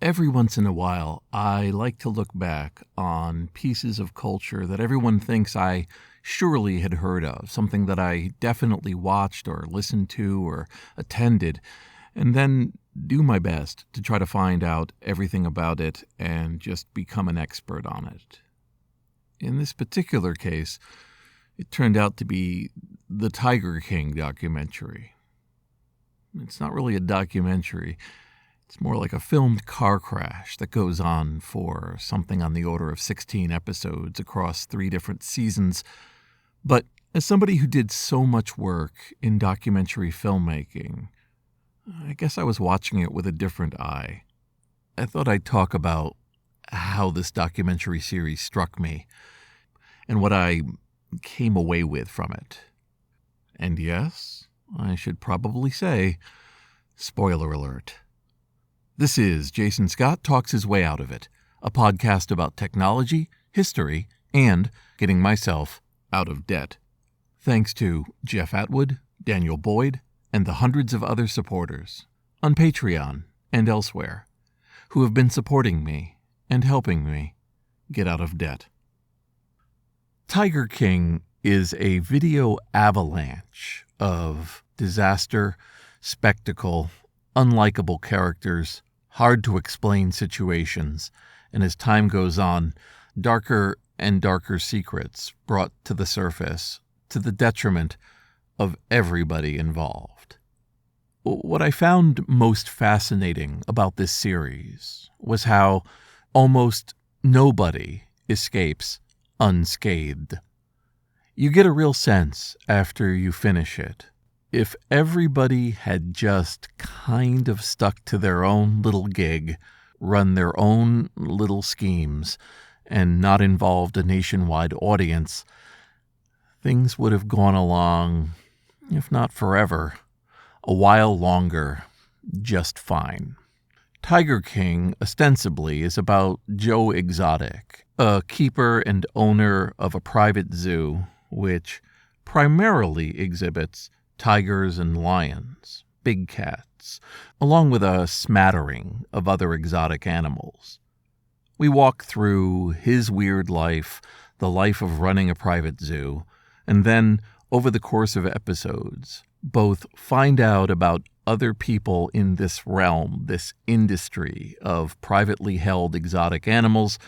Every once in a while, I like to look back on pieces of culture that everyone thinks I surely had heard of, something that I definitely watched or listened to or attended, and then do my best to try to find out everything about it and just become an expert on it. In this particular case, it turned out to be the Tiger King documentary. It's not really a documentary. It's more like a filmed car crash that goes on for something on the order of 16 episodes across 3 different seasons. But as somebody who did so much work in documentary filmmaking, I guess I was watching it with a different eye. I thought I'd talk about how this documentary series struck me and what I came away with from it. And yes, I should probably say, spoiler alert. This is Jason Scott Talks His Way Out of It, a podcast about technology, history, and getting myself out of debt. Thanks to Jeff Atwood, Daniel Boyd, and the hundreds of other supporters on Patreon and elsewhere who have been supporting me and helping me get out of debt. Tiger King is a video avalanche of disaster, spectacle, unlikable characters, hard-to-explain situations, and as time goes on, darker and darker secrets brought to the surface to the detriment of everybody involved. What I found most fascinating about this series was how almost nobody escapes unscathed. You get a real sense after you finish it. If everybody had just kind of stuck to their own little gig, run their own little schemes, and not involved a nationwide audience, things would have gone along, if not forever, a while longer, just fine. Tiger King, ostensibly, is about Joe Exotic, a keeper and owner of a private zoo, which primarily exhibits tigers and lions, big cats, along with a smattering of other exotic animals. We walk through his weird life, the life of running a private zoo, and then, over the course of episodes, both find out about other people in this realm, this industry of privately held exotic animals,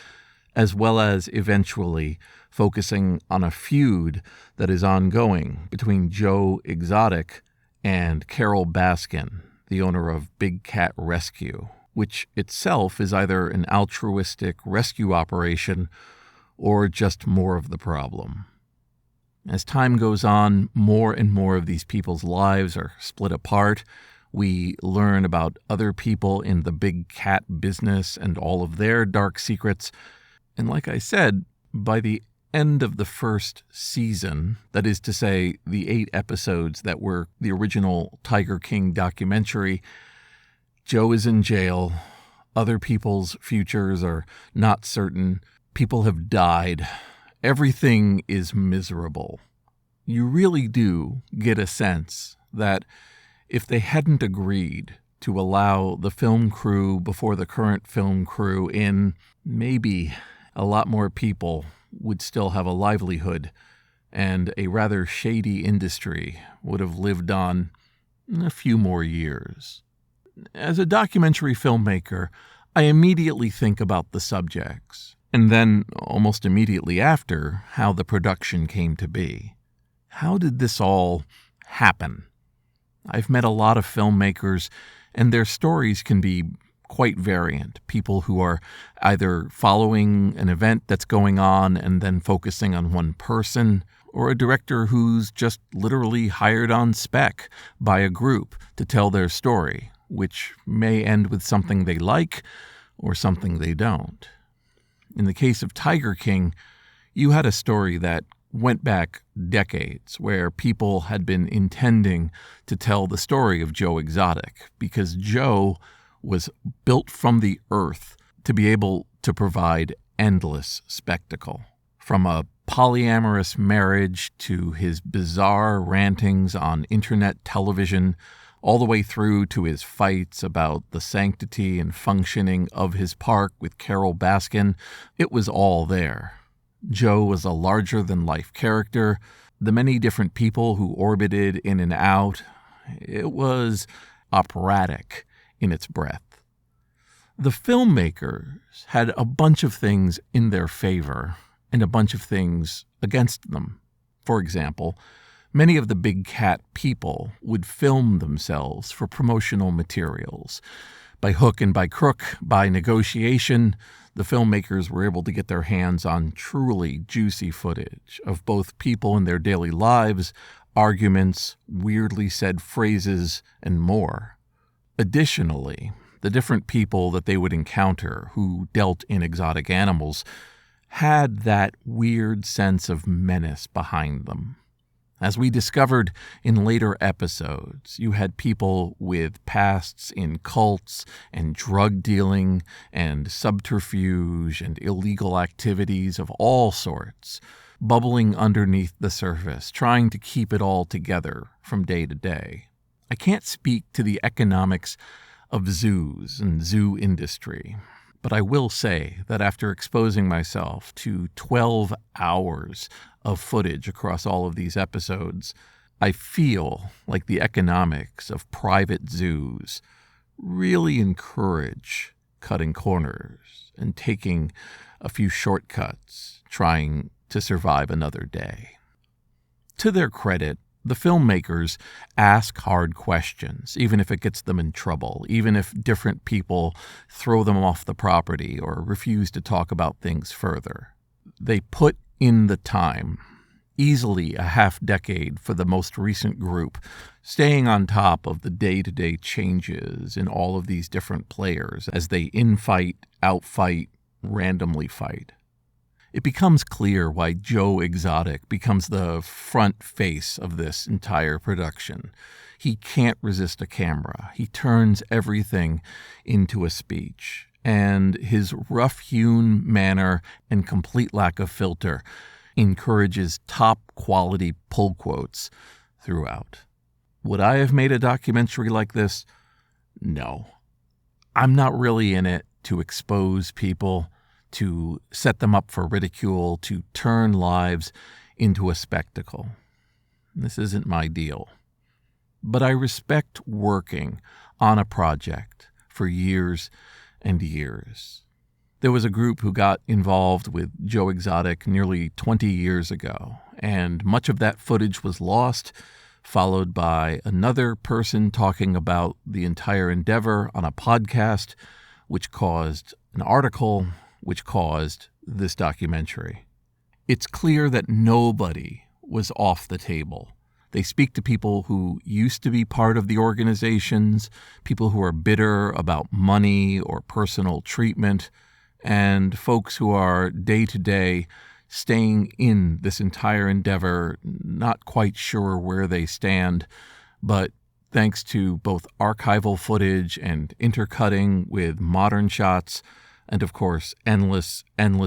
as well as eventually focusing on a feud that is ongoing between Joe Exotic and Carol Baskin, the owner of Big Cat Rescue, which itself is either an altruistic rescue operation or just more of the problem. As time goes on, more and more of these people's lives are split apart. We learn about other people in the big cat business and all of their dark secrets. And like I said, by the end of the first season, that is to say, the 8 episodes that were the original Tiger King documentary, Joe is in jail. Other people's futures are not certain. People have died. Everything is miserable. You really do get a sense that if they hadn't agreed to allow the film crew before the current film crew in, maybe a lot more people would still have a livelihood, and a rather shady industry would have lived on a few more years. As a documentary filmmaker, I immediately think about the subjects, and then, almost immediately after, how the production came to be. How did this all happen? I've met a lot of filmmakers, and their stories can be quite variant. People who are either following an event that's going on and then focusing on one person, or a director who's just literally hired on spec by a group to tell their story, which may end with something they like or something they don't. In the case of Tiger King, you had a story that went back decades, where people had been intending to tell the story of Joe Exotic, because Joe was built from the earth to be able to provide endless spectacle. From a polyamorous marriage to his bizarre rantings on internet television, all the way through to his fights about the sanctity and functioning of his park with Carol Baskin. It was all there. Joe was a larger-than-life character. The many different people who orbited in and out, it was operatic in its breadth. The filmmakers had a bunch of things in their favor and a bunch of things against them. For example, many of the big cat people would film themselves for promotional materials. By hook and by crook, by negotiation, the filmmakers were able to get their hands on truly juicy footage of both people in their daily lives, arguments, weirdly said phrases, and more. Additionally, the different people that they would encounter who dealt in exotic animals had that weird sense of menace behind them. As we discovered in later episodes, you had people with pasts in cults and drug dealing and subterfuge and illegal activities of all sorts, bubbling underneath the surface, trying to keep it all together from day to day. I can't speak to the economics of zoos and zoo industry, but I will say that after exposing myself to 12 hours of footage across all of these episodes, I feel like the economics of private zoos really encourage cutting corners and taking a few shortcuts, trying to survive another day. To their credit, the filmmakers ask hard questions, even if it gets them in trouble, even if different people throw them off the property or refuse to talk about things further. They put in the time, easily a half-decade for the most recent group, staying on top of the day-to-day changes in all of these different players as they infight, outfight, randomly fight. It becomes clear why Joe Exotic becomes the front face of this entire production. He can't resist a camera. He turns everything into a speech. And his rough-hewn manner and complete lack of filter encourages top-quality pull quotes throughout. Would I have made a documentary like this? No. I'm not really in it to expose people, to set them up for ridicule, to turn lives into a spectacle. This isn't my deal. But I respect working on a project for years and years. There was a group who got involved with Joe Exotic nearly 20 years ago, and much of that footage was lost, followed by another person talking about the entire endeavor on a podcast, which caused an article, which caused this documentary. It's clear that nobody was off the table. They speak to people who used to be part of the organizations, people who are bitter about money or personal treatment, and folks who are day-to-day staying in this entire endeavor, not quite sure where they stand, but thanks to both archival footage and intercutting with modern shots, and of course, endless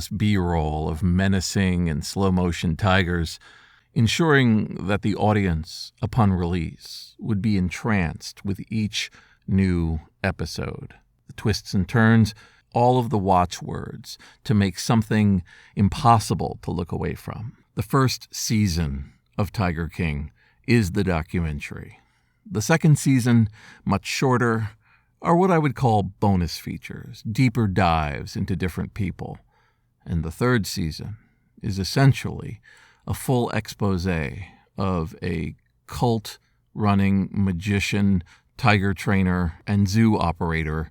B-roll of menacing and slow-motion tigers, ensuring that the audience, upon release, would be entranced with each new episode. The twists and turns, all of the watchwords to make something impossible to look away from. The first season of Tiger King is the documentary. The second season, much shorter, are what I would call bonus features, deeper dives into different people. And the third season is essentially a full expose of a cult-running magician, tiger trainer, and zoo operator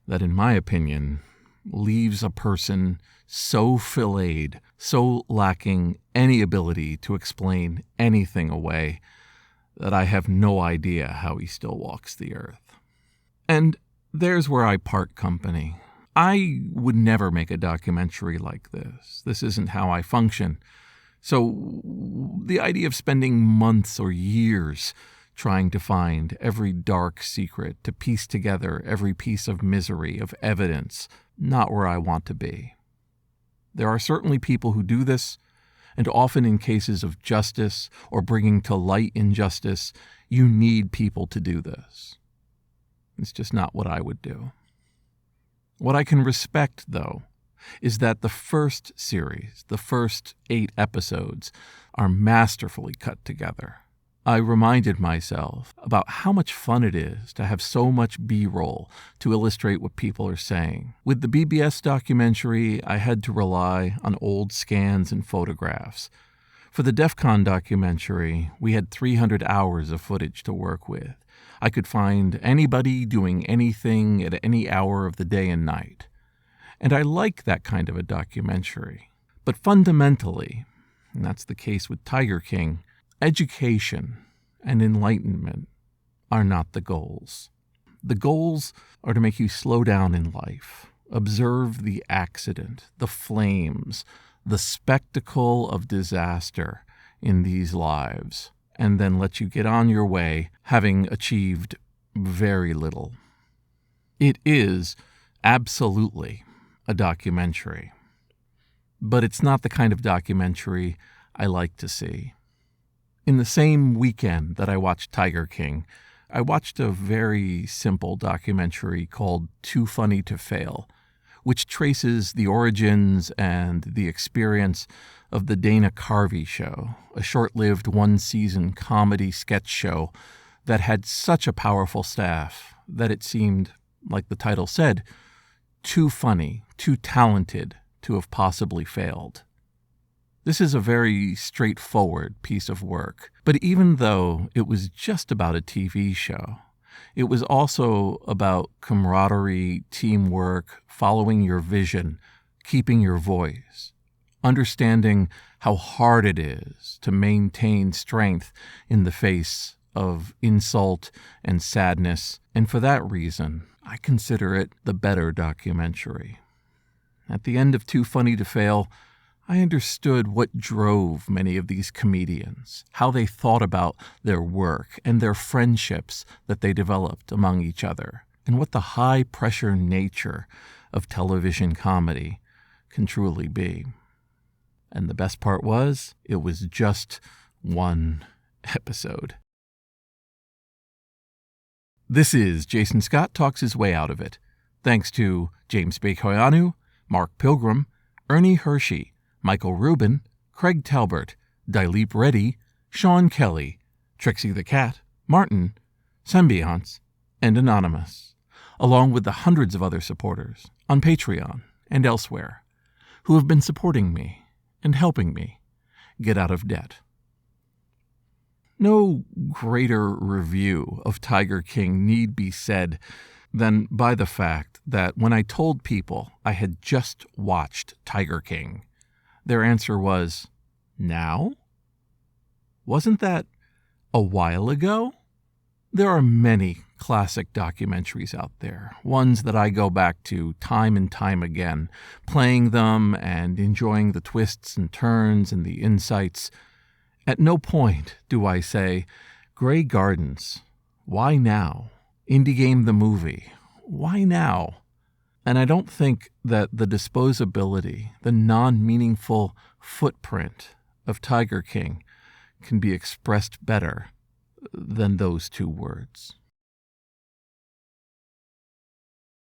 that, in my opinion, leaves a person so filleted, so lacking any ability to explain anything away, that I have no idea how he still walks the earth. And there's where I part company. I would never make a documentary like this. This isn't how I function. So the idea of spending months or years trying to find every dark secret, to piece together every piece of misery, of evidence, not where I want to be. There are certainly people who do this, and often in cases of justice or bringing to light injustice, you need people to do this. It's just not what I would do. What I can respect, though, is that the first series, the first 8 episodes, are masterfully cut together. I reminded myself about how much fun it is to have so much B-roll to illustrate what people are saying. With the BBS documentary, I had to rely on old scans and photographs. For the DEF CON documentary, we had 300 hours of footage to work with. I could find anybody doing anything at any hour of the day and night. And I like that kind of a documentary. But fundamentally, and that's the case with Tiger King, education and enlightenment are not the goals. The goals are to make you slow down in life, observe the accident, the flames, the spectacle of disaster in these lives, and then let you get on your way having achieved very little. It is absolutely a documentary, but it's not the kind of documentary I like to see. In the same weekend that I watched Tiger King, I watched a very simple documentary called Too Funny to Fail, which traces the origins and the experience of the Dana Carvey Show, a short-lived one-season comedy sketch show that had such a powerful staff that it seemed, like the title said, too funny, too talented to have possibly failed. This is a very straightforward piece of work, but even though it was just about a TV show, it was also about camaraderie, teamwork, following your vision, keeping your voice, understanding how hard it is to maintain strength in the face of insult and sadness, and for that reason, I consider it the better documentary. At the end of Too Funny to Fail, I understood what drove many of these comedians, how they thought about their work and their friendships that they developed among each other, and what the high-pressure nature of television comedy can truly be. And the best part was, it was just one episode. This is Jason Scott Talks His Way Out of It, thanks to James Bekoyanu, Mark Pilgrim, Ernie Hershey, Michael Rubin, Craig Talbert, Dilip Reddy, Sean Kelly, Trixie the Cat, Martin, Sembiance, and Anonymous, along with the hundreds of other supporters on Patreon and elsewhere who have been supporting me and helping me get out of debt. No greater review of Tiger King need be said than by the fact that when I told people I had just watched Tiger King, their answer was, "Now? Wasn't that a while ago?" There are many classic documentaries out there, ones that I go back to time and time again, playing them and enjoying the twists and turns and the insights. At no point do I say, Grey Gardens, why now? Indie Game the movie, why now? And I don't think that the disposability, the non-meaningful footprint of Tiger King can be expressed better than those two words.